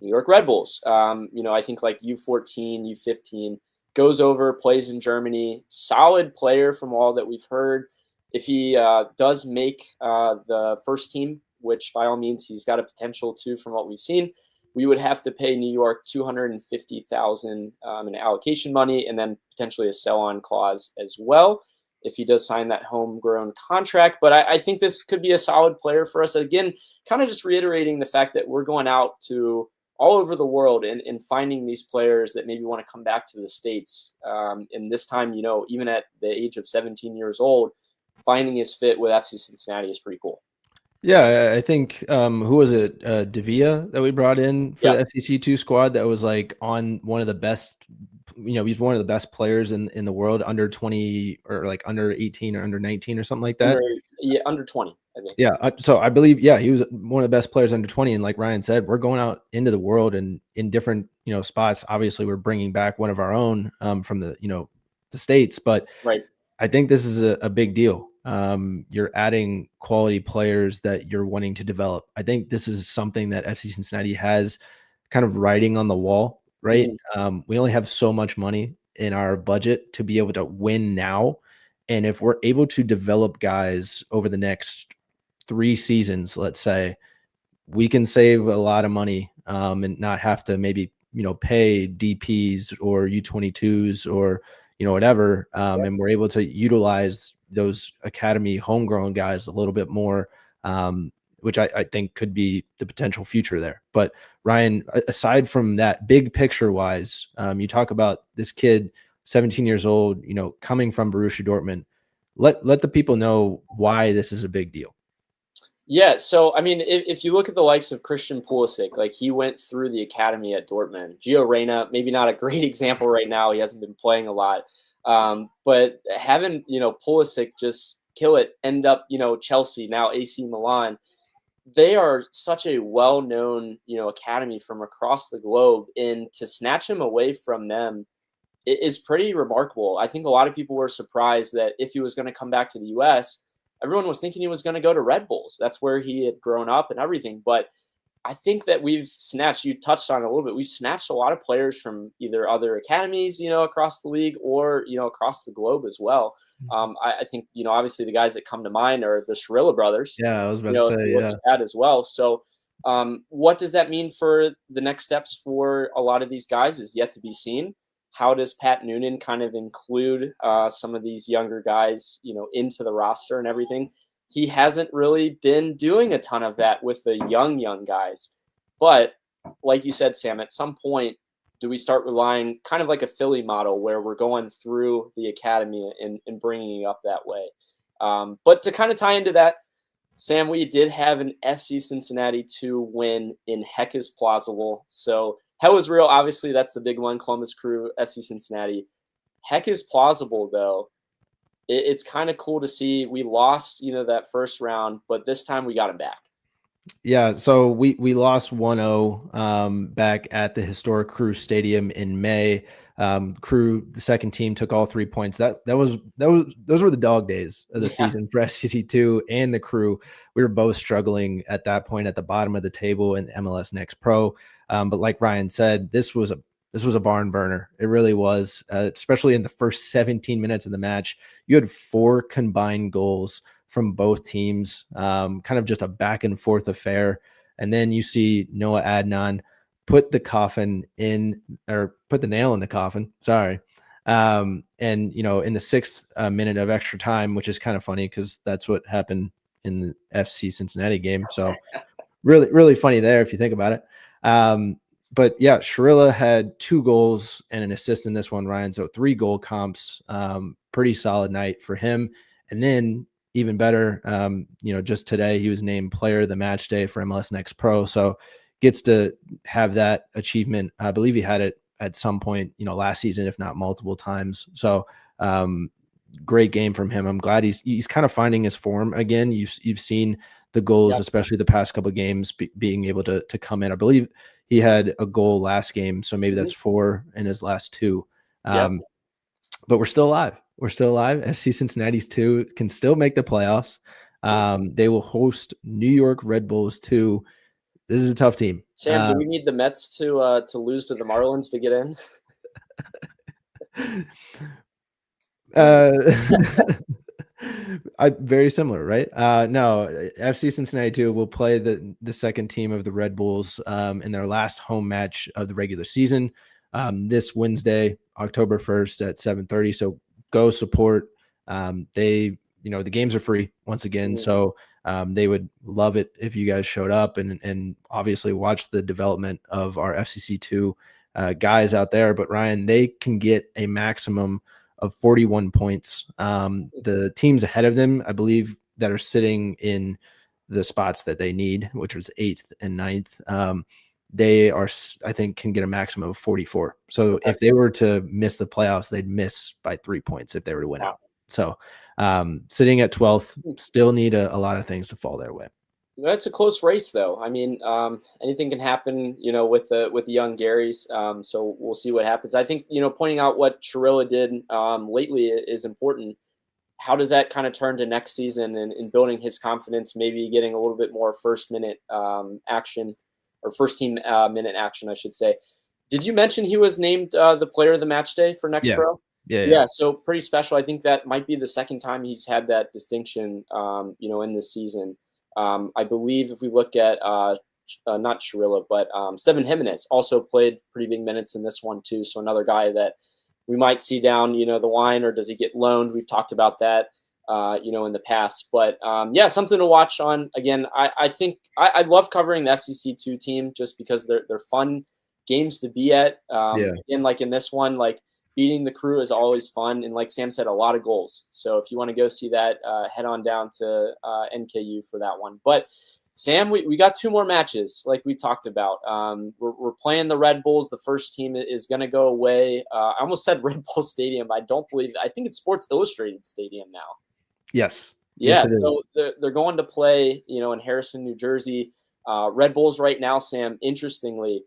New York Red Bulls. I think like U14, U15, goes over, plays in Germany. Solid player from all that we've heard. If he does make the first team, which by all means he's got a potential to from what we've seen, we would have to pay New York $250,000 in allocation money and then potentially a sell-on clause as well if he does sign that homegrown contract. But I think this could be a solid player for us. Again, kind of just reiterating the fact that we're going out to all over the world and finding these players that maybe want to come back to the States. And this time, even at the age of 17 years old, finding his fit with FC Cincinnati is pretty cool. Yeah, I think who was it? Davia that we brought in for the FCC2 squad that was like on one of the best, he's one of the best players in the world, under 20 or like under 18 or under 19 or something like that. Under 20, I think. Yeah, so I believe, he was one of the best players under 20. And like Ryan said, we're going out into the world and in different, spots. Obviously, we're bringing back one of our own from the, the States, but I think this is a big deal. You're adding quality players that you're wanting to develop. I think this is something that FC Cincinnati has kind of writing on the wall, right? We only have so much money in our budget to be able to win now. And if we're able to develop guys over the next 3 seasons, let's say, we can save a lot of money and not have to maybe, pay DPs or U22s or, whatever. And we're able to utilize those academy homegrown guys a little bit more, which I think could be the potential future there. But Ryan, aside from that, big picture wise, you talk about this kid, 17 years old, coming from Borussia Dortmund. Let the people know why this is a big deal. Yeah, so I mean, if you look at the likes of Christian Pulisic, like he went through the academy at Dortmund. Gio Reyna, maybe not a great example right now. He hasn't been playing a lot. But having, Pulisic just kill it, end up, Chelsea, now AC Milan, they are such a well-known, academy from across the globe, and to snatch him away from them is pretty remarkable. I think a lot of people were surprised that if he was going to come back to the US, everyone was thinking he was going to go to Red Bulls. That's where he had grown up and everything. But I think that we've snatched, you touched on it a little bit, we've snatched a lot of players from either other academies, across the league or, across the globe as well. I think, obviously the guys that come to mind are the Shirilla brothers. Yeah, I was about to say, that as well. So what does that mean for the next steps for a lot of these guys is yet to be seen. How does Pat Noonan kind of include some of these younger guys, into the roster and everything? He hasn't really been doing a ton of that with the young guys. But like you said, Sam, at some point, do we start relying kind of like a Philly model where we're going through the academy and bringing it up that way? But to kind of tie into that, Sam, we did have an FC Cincinnati 2 win in Heck is Plausible. So Hell is Real, obviously, that's the big one, Columbus Crew, FC Cincinnati. Heck is Plausible, though. It's kind of cool to see. We lost, that first round, but this time we got him back. Yeah, so we lost 1-0 back at the historic Crew Stadium in May. Crew, the second team, took all 3 points. Those were the dog days of the season for SCC2 and the Crew. We were both struggling at that point at the bottom of the table in MLS Next Pro. But like Ryan said, this was a barn burner. It really was, especially in the first 17 minutes of the match. You had 4 combined goals from both teams, kind of just a back and forth affair. And then you see Noah Adnan put the nail in the coffin. Sorry. And, in the 6th minute of extra time, which is kind of funny because that's what happened in the FC Cincinnati game. So really, really funny there if you think about it. But yeah, Shrilla had 2 goals and an assist in this one, Ryan. So 3 goal comps, pretty solid night for him. And then even better, just today he was named player of the match day for MLS Next Pro. So gets to have that achievement. I believe he had it at some point, last season, if not multiple times. So great game from him. I'm glad he's kind of finding his form again. You've seen the goals, especially the past couple of games, being able to come in. I believe he had a goal last game, so maybe that's 4 in his last 2. But we're still alive. We're still alive. FC Cincinnati's 2 can still make the playoffs. They will host New York Red Bulls 2. This is a tough team. Sam, do we need the Mets to lose to the Marlins to get in? Very similar, right? No, FC Cincinnati 2 will play the second team of the Red Bulls in their last home match of the regular season this Wednesday, October 1st at 7:30. So go support. The games are free once again. So they would love it if you guys showed up and obviously watch the development of our FCC2 guys out there. But Ryan, they can get a maximum of 41 points. The teams ahead of them, I believe, that are sitting in the spots that they need, which was 8th and 9th, they are, I think, can get a maximum of 44. So if they were to miss the playoffs, they'd miss by 3 points if they were to win out. So sitting at 12th, still need a lot of things to fall their way. It's a close race, though. I mean, anything can happen, with the young Garys. So we'll see what happens. I think, pointing out what Chirilla did lately is important. How does that kind of turn to next season and building his confidence, maybe getting a little bit more first-minute action or first-team minute action, I should say. Did you mention he was named the player of the match day for Next Pro? Yeah. So pretty special. I think that might be the second time he's had that distinction, in this season. I believe if we look at not Chirilla, but Steven Jimenez also played pretty big minutes in this one too. So another guy that we might see down, the line, or does he get loaned? We've talked about that, in the past. But something to watch on. Again, I think I love covering the FCC2 team just because they're fun games to be at. And like in this one, like beating the Crew is always fun. And like Sam said, a lot of goals. So if you want to go see that, head on down to NKU for that one. But Sam, we got 2 more matches like we talked about. We're playing the Red Bulls. The first team is going to go away. I almost said Red Bull Stadium. I think it's Sports Illustrated Stadium now. Yes. Yeah. Yes, so they're going to play, in Harrison, New Jersey. Red Bulls right now, Sam, interestingly,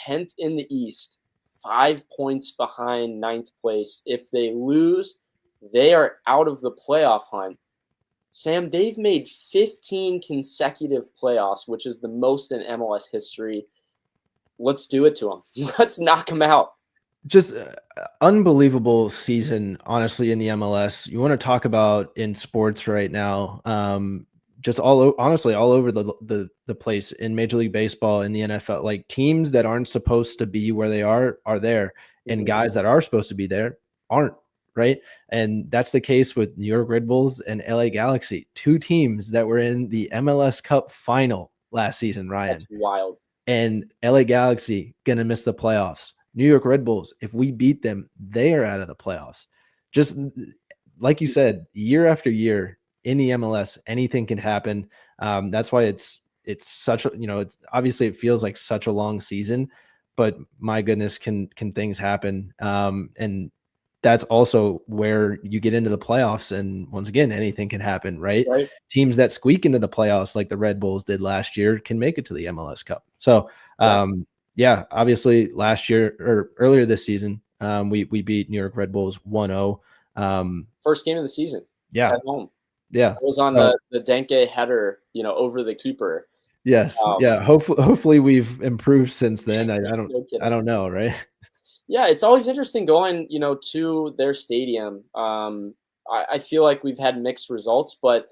10th in the East, 5 points behind 9th place. If they lose, they are out of the playoff hunt. Sam, they've made 15 consecutive playoffs, which is the most in MLS history. Let's do it to them. Let's knock them out. Just unbelievable season, honestly, in the MLS. You want to talk about in sports right now, just all over the place in Major League Baseball, in the NFL, like teams that aren't supposed to be where they are there, and guys that are supposed to be there aren't, right? And that's the case with New York Red Bulls and LA Galaxy, 2 teams that were in the MLS Cup final last season, Ryan. That's wild. And LA Galaxy going to miss the playoffs. New York Red Bulls, if we beat them, they are out of the playoffs. Just like you said, year after year in the MLS, anything can happen. That's why it's such a, it's obviously it feels like such a long season, but my goodness, can things happen? And that's also where you get into the playoffs. And once again, anything can happen, right? Teams that squeak into the playoffs like the Red Bulls did last year can make it to the MLS Cup. So, obviously last year or earlier this season, We beat New York Red Bulls 1-0. First game of the season. Yeah. At home. Yeah. It was on the Denke header, over the keeper. Yes. Yeah. Hopefully we've improved since then. I No don't know, right? Yeah, it's always interesting going, to their stadium. I feel like we've had mixed results, but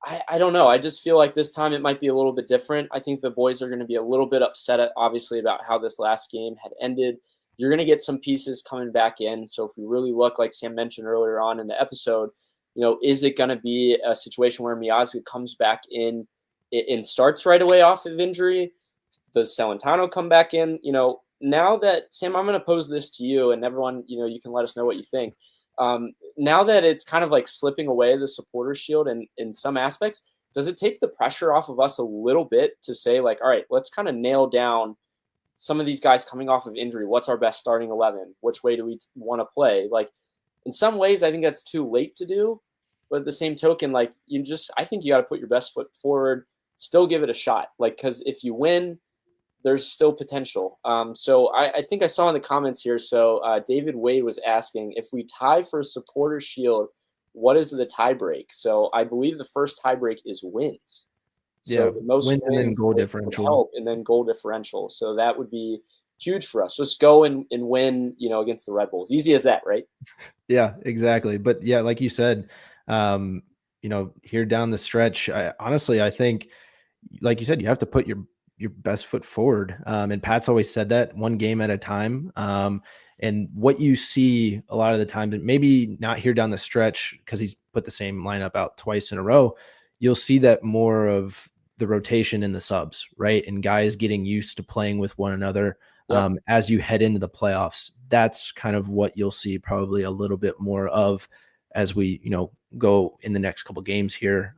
I don't know. I just feel like this time it might be a little bit different. I think the boys are going to be a little bit upset, obviously, about how this last game had ended. You're going to get some pieces coming back in. So if we really look, like Sam mentioned earlier on in the episode, is it going to be a situation where Miazga comes back in and starts right away off of injury? Does Celentano come back in? Now that, Sam, I'm going to pose this to you, and everyone, you can let us know what you think. Now that it's kind of like slipping away the supporter shield in some aspects, does it take the pressure off of us a little bit to say, like, all right, let's kind of nail down some of these guys coming off of injury? What's our best starting 11? Which way do we want to play? Like, in some ways, I think that's too late to do. But at the same token, like, I think you got to put your best foot forward, still give it a shot. Like, because if you win, there's still potential. So I think I saw in the comments here. So David Wade was asking, if we tie for a supporter shield, what is the tie break? So I believe the first tie break is wins. So the most wins and then goal differential. And then goal differential. So that would be huge for us. Just go and win, against the Red Bulls. Easy as that, right? Yeah, exactly. But yeah, like you said, here down the stretch, I think, like you said, you have to put your best foot forward. And Pat's always said that, one game at a time. And what you see a lot of the time, but maybe not here down the stretch because he's put the same lineup out twice in a row, you'll see that more of the rotation in the subs, right? And guys getting used to playing with one another. Yep. As you head into the playoffs. That's kind of what you'll see probably a little bit more of as we, go in the next couple games here,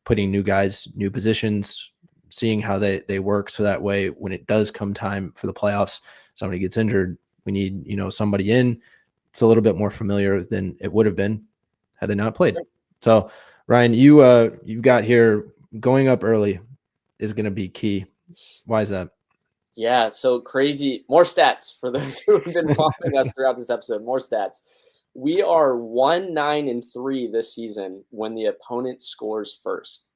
putting new guys, new positions, seeing how they work. So that way, when it does come time for the playoffs, somebody gets injured, we need, somebody in. It's a little bit more familiar than it would have been had they not played. So Ryan, you've got here going up early is going to be key. Why is that? Yeah, so crazy. More stats for those who have been following us throughout this episode. More stats. We are 1-9-3 this season when the opponent scores first.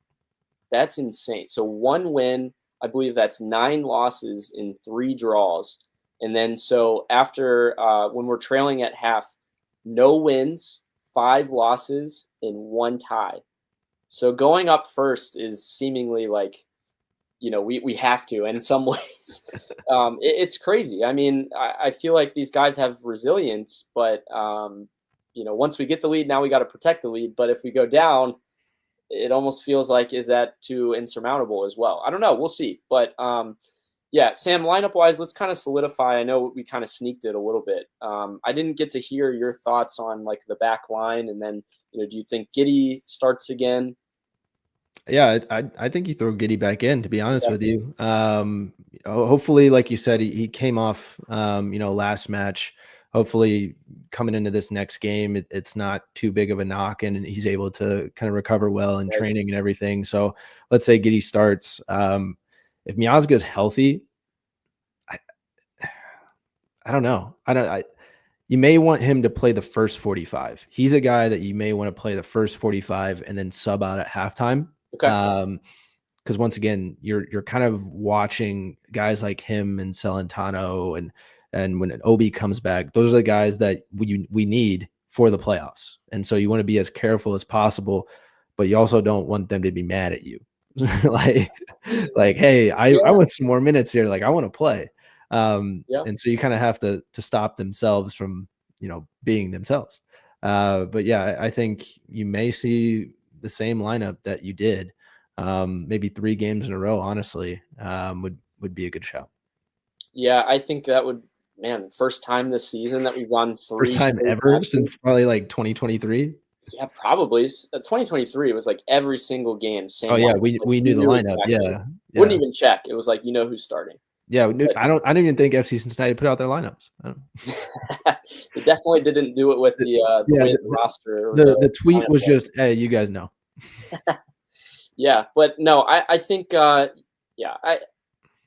That's insane. So 1 win, I believe that's 9 losses in 3 draws. And then so after when we're trailing at half, no wins, 5 losses, and 1 tie. So going up first is seemingly like, we have to in some ways. It's crazy. I mean, I feel like these guys have resilience, but, once we get the lead, now we got to protect the lead. But if we go down, it almost feels like, is that too insurmountable as well? I don't know. We'll see. But, yeah, Sam, lineup-wise, let's kind of solidify. I know we kind of sneaked it a little bit. I didn't get to hear your thoughts on, like, the back line. And then, do you think Giddey starts again? Yeah, I think you throw Giddey back in, to be honest with you. Hopefully, like you said, he came off, last match. Hopefully, coming into this next game, it's not too big of a knock, and he's able to kind of recover well in training and everything. So let's say Giddey starts. If Miazga is healthy, I don't know. You may want him to play the first 45. He's a guy that you may want to play the first 45 and then sub out at halftime. Okay. Because once again, you're kind of watching guys like him and Celentano, and when an Obi comes back, those are the guys that we need for the playoffs. And so you want to be as careful as possible, but you also don't want them to be mad at you. like, hey, I want some more minutes here. Like, I want to play. And so you kind of have to stop themselves from, being themselves. But yeah, I think you may see the same lineup that you did, maybe 3 games in a row, honestly, would be a good shout. Yeah, I think that would, first time this season that we've won 3. First time ever matches since probably like 2023. Yeah, probably. 2023 was like every single game. Same. Oh yeah, we knew the lineup. Exactly. Yeah. Wouldn't even check. It was like, who's starting. Yeah, I don't even think FC Cincinnati put out their lineups. They definitely didn't do it with the roster. The tweet was just, hey, you guys know. Yeah, but no, I think, I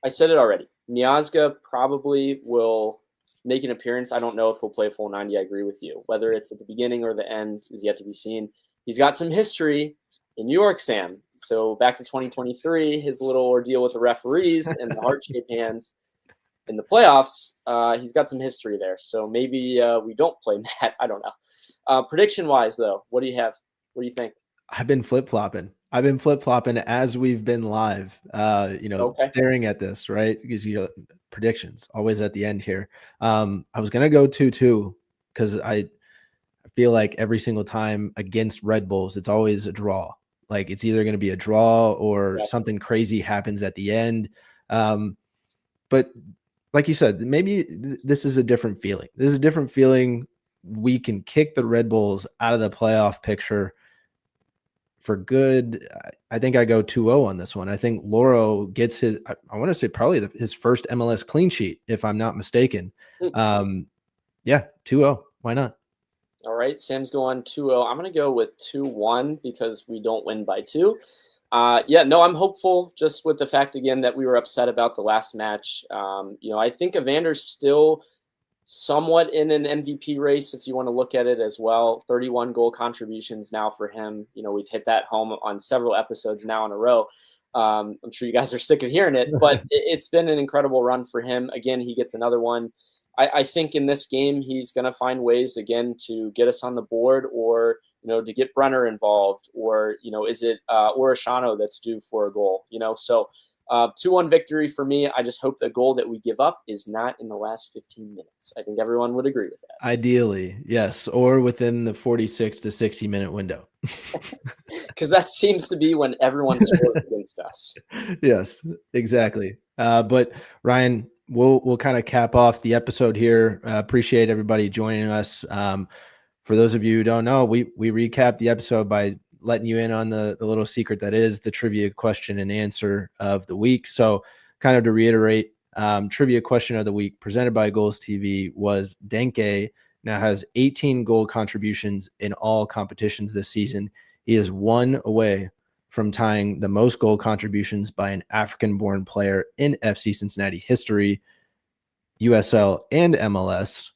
said it already. Miazga probably will make an appearance. I don't know if he'll play a full 90. I agree with you. Whether it's at the beginning or the end is yet to be seen. He's got some history in New York, Sam. So back to 2023, his little ordeal with the referees and the heart-shaped hands in the playoffs, he's got some history there. So maybe we don't play Matt. I don't know. Prediction-wise, though, what do you have? What do you think? I've been flip-flopping as we've been live, staring at this, right? Because, predictions always at the end here. I was going to go 2-2 because I feel like every single time against Red Bulls, it's always a draw. Like it's either going to be a draw or something crazy happens at the end. But like you said, maybe this is a different feeling. This is a different feeling. We can kick the Red Bulls out of the playoff picture for good. I think I go 2-0 on this one. I think Loro gets his, I want to say probably his first MLS clean sheet, if I'm not mistaken. 2-0. Why not? All right. Sam's going 2-0. I'm going to go with 2-1 because we don't win by 2. I'm hopeful just with the fact, again, that we were upset about the last match. I think Evander's still somewhat in an MVP race, if you want to look at it as well. 31 goal contributions now for him. We've hit that home on several episodes now in a row. I'm sure you guys are sick of hearing it, but it's been an incredible run for him. Again, he gets another one. I think in this game, he's going to find ways, again, to get us on the board or, to get Brenner involved or, is it Orishano that's due for a goal, So 2-1 victory for me. I just hope the goal that we give up is not in the last 15 minutes. I think everyone would agree with that. Ideally, yes, or within the 46 to 60-minute window. Because that seems to be when everyone scores against us. Yes, exactly. But Ryan, we'll kind of cap off the episode here. Appreciate everybody joining us. For those of you who don't know, we recap the episode by letting you in on the little secret that is the trivia question and answer of the week. So kind of to reiterate, trivia question of the week presented by Goals TV was Denke now has 18 goal contributions in all competitions this season. He is 1 away from tying the most goal contributions by an African-born player in FC Cincinnati history, USL and MLS.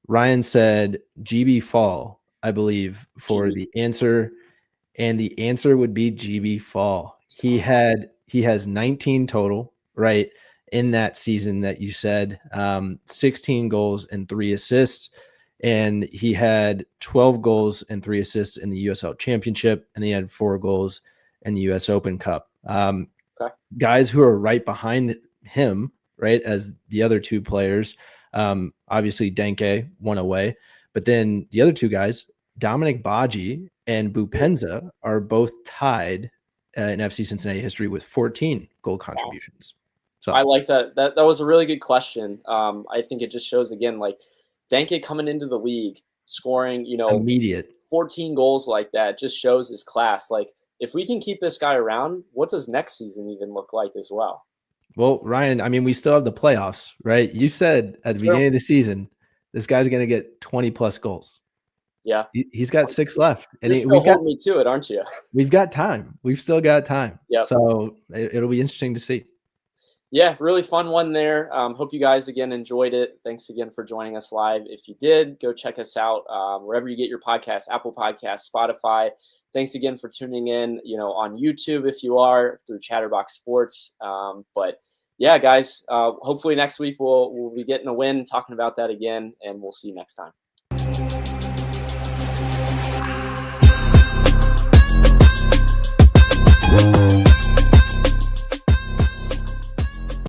Ryan said GB Fall, I believe, for the answer. And the answer would be GB Fall. He has 19 total, right, in that season that you said, 16 goals and 3 assists. And he had 12 goals and 3 assists in the USL Championship, and he had 4 goals in the US Open Cup. Guys who are right behind him, right, as the other 2 players, obviously Denke 1 away, but then the other 2 guys, Dominic Baji and Bupenza, are both tied in FC Cincinnati history with 14 goal contributions. So I like that. That was a really good question. I think it just shows, again, like Denke coming into the league, scoring, immediate 14 goals like that just shows his class. Like, if we can keep this guy around, what does next season even look like as well? Well, Ryan, I mean, we still have the playoffs, right? You said at the beginning of the season, this guy's going to get 20-plus goals. Yeah. He's got 6 left. And you're still holding me to it, aren't you? We've got time. We've still got time. Yeah. So it'll be interesting to see. Yeah, really fun one there. Hope you guys, again, enjoyed it. Thanks again for joining us live. If you did, go check us out wherever you get your podcasts, Apple Podcasts, Spotify. Thanks again for tuning in, on YouTube if you are, through Chatterbox Sports. But yeah, guys, hopefully next week we'll be getting a win, talking about that again, and we'll see you next time.